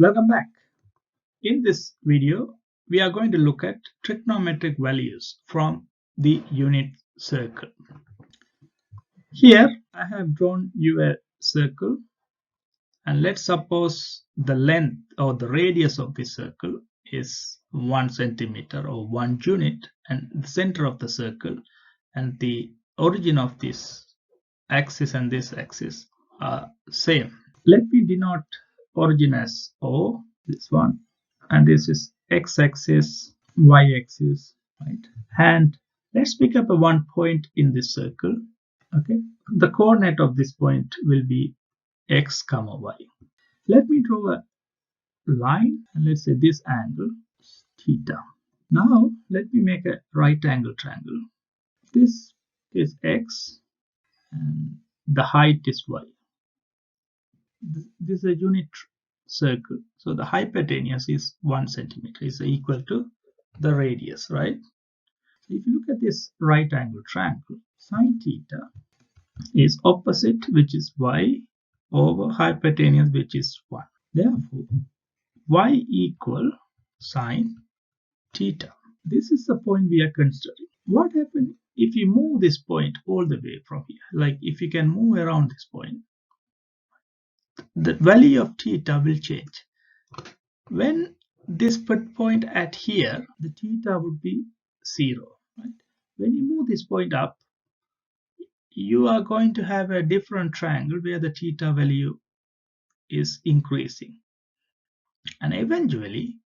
Welcome back. In this video, we are going to look at trigonometric values from the unit circle. Here, I have drawn you a circle, and let's suppose the length or the radius of this circle is 1 centimeter or 1 unit, and the center of the circle and the origin of this axis and this axis are same. Let me denote origin as O, this one, and this is x-axis, y-axis, right? And let's pick up a one point in this circle. Okay, the coordinate of this point will be x comma y. Let me draw a line, and let's say this angle is theta. Now let me make a right angle triangle. This is x and the height is y. This is a unit circle, so the hypotenuse is 1 centimeter, is equal to the radius, right? So if you look at this right angle triangle, sine theta is opposite, which is y, over hypotenuse, which is 1. Therefore, y equal sine theta. This is the point we are considering. What happens if you move this point all the way from here? Like if you can move around this point, the value of theta will change. When this point at here, the theta would be 0. Right? When you move this point up, you are going to have a different triangle where the theta value is increasing. And eventually,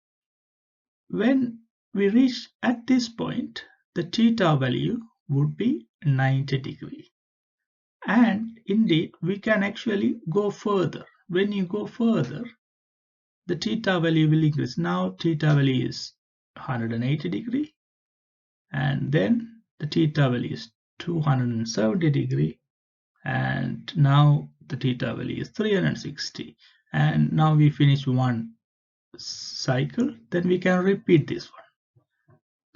when we reach at this point, the theta value would be 90 degrees. And indeed, we can actually go further. When you go further, the theta value will increase. Now theta value is 180 degrees, and then the theta value is 270 degrees, and now the theta value is 360. And now we finish one cycle, then we can repeat this one.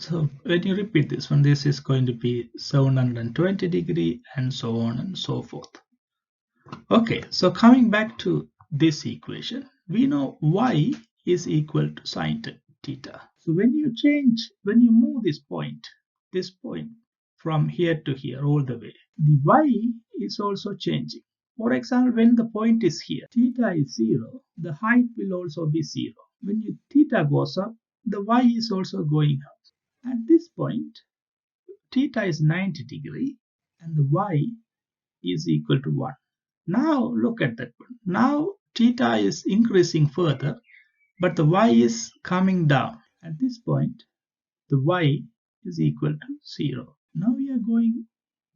So when you repeat this one, this is going to be 720 degrees and so on and so forth. Okay, so coming back to this equation, we know y is equal to sine theta. So when you move this point from here to here all the way, the y is also changing. For example, when the point is here, theta is 0, the height will also be 0. When theta goes up, the y is also going up. At this point, theta is 90 degrees and the y is equal to 1. Now look at that one. Now theta is increasing further, but the y is coming down. At this point, the y is equal to 0. Now we are going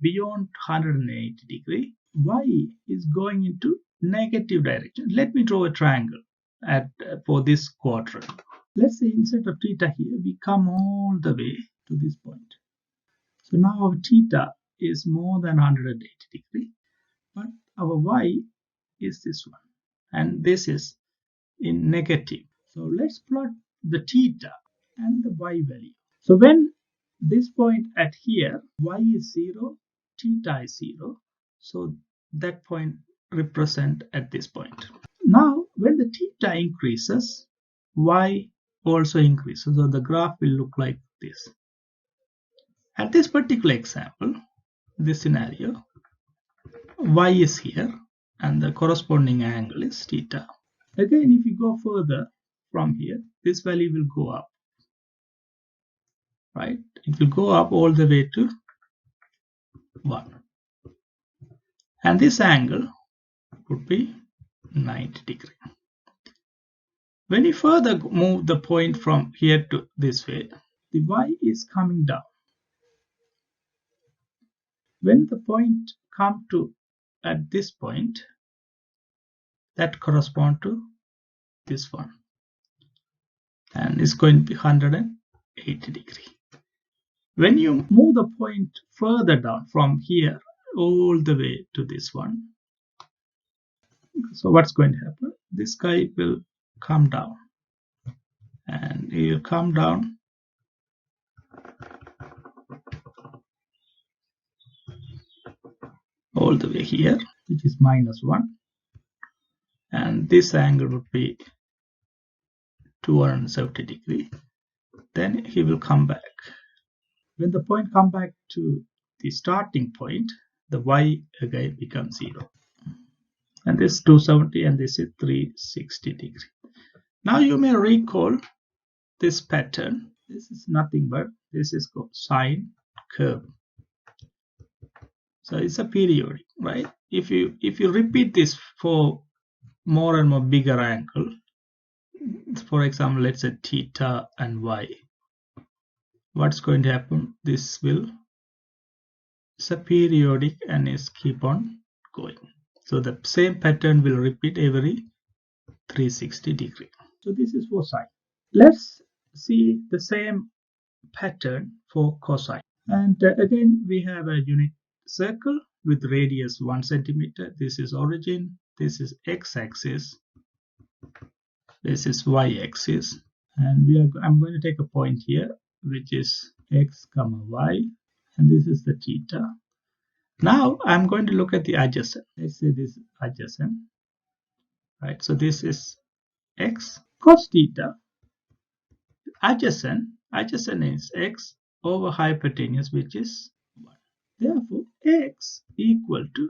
beyond 180 degrees. Y is going into negative direction. Let me draw a triangle for this quadrant. Let's say instead of theta here, we come all the way to this point. So now our theta is more than 180 degrees, but our y is this one, and this is in negative. So let's plot the theta and the y value. So when this point at here, y is 0, theta is 0, so that point represent at this point. Now when the theta increases, y also increases, so the graph will look like this. At this particular example, this scenario, y is here and the corresponding angle is theta. Again, if you go further from here, this value will go up, right? It will go up all the way to 1. And this angle would be 90 degrees. When you further move the point from here to this way, the y is coming down. When the point comes to at this point, that corresponds to this one, and it's going to be 180 degrees. When you move the point further down from here all the way to this one, so what's going to happen? This guy will come down, and he will come down all the way here, which is -1, and this angle would be 270 degree, then he will come back. When the point come back to the starting point, the y again becomes 0. And this 270 and this is 360 degree. Now you may recall this pattern. This is nothing but this is called sine curve. So it's a periodic, right? If you repeat this for more and more bigger angle, for example, let's say theta and y, what's going to happen? This will, it's a periodic and is keep on going. So the same pattern will repeat every 360 degree. So this is for sine. Let's see the same pattern for cosine. And again, we have a unit circle with radius 1 centimeter. This is origin. This is x-axis. This is y-axis. And I'm going to take a point here, which is x comma y. And this is the theta. Now I'm going to look at the adjacent. Let's say this is adjacent. Right. So this is x cos theta. Adjacent is x over hypotenuse, which is 1. Therefore, x equal to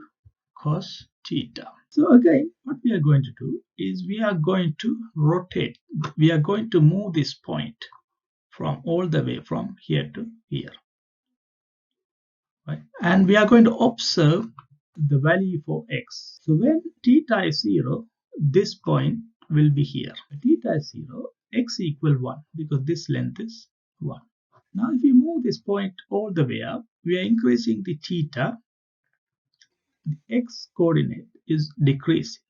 cos theta. So again, what we are going to do is we are going to rotate. We are going to move this point from all the way from here to here. Right? And we are going to observe the value for x. So when theta is 0, this point will be here. Theta is 0, x equal 1 because this length is 1. Now if we move this point all the way up, we are increasing the theta. The x coordinate is decreasing.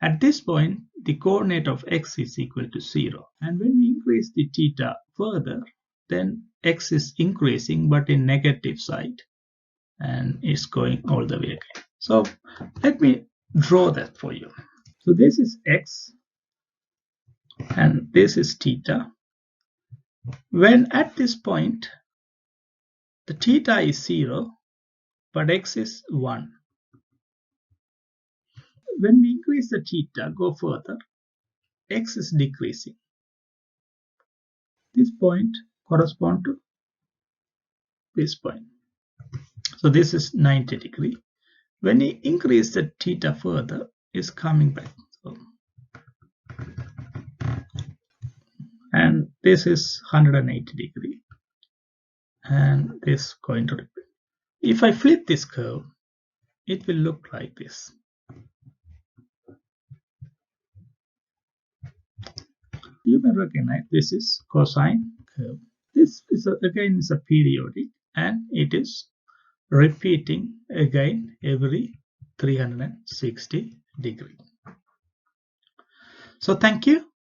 At this point, the coordinate of x is equal to 0. And when we increase the theta further, then x is increasing but in negative side and it's going all the way again. So let me draw that for you. So this is x and this is theta. When at this point, the theta is 0, but x is 1. When we increase the theta, go further, x is decreasing. This point corresponds to this point. So this is 90 degree. When you increase the theta further, it's coming back. So, and this is 180 degree. And this going to repeat. If I flip this curve, it will look like this. You may recognize this is cosine curve. This is again is a periodic and it is repeating again every 360 degree. So thank you.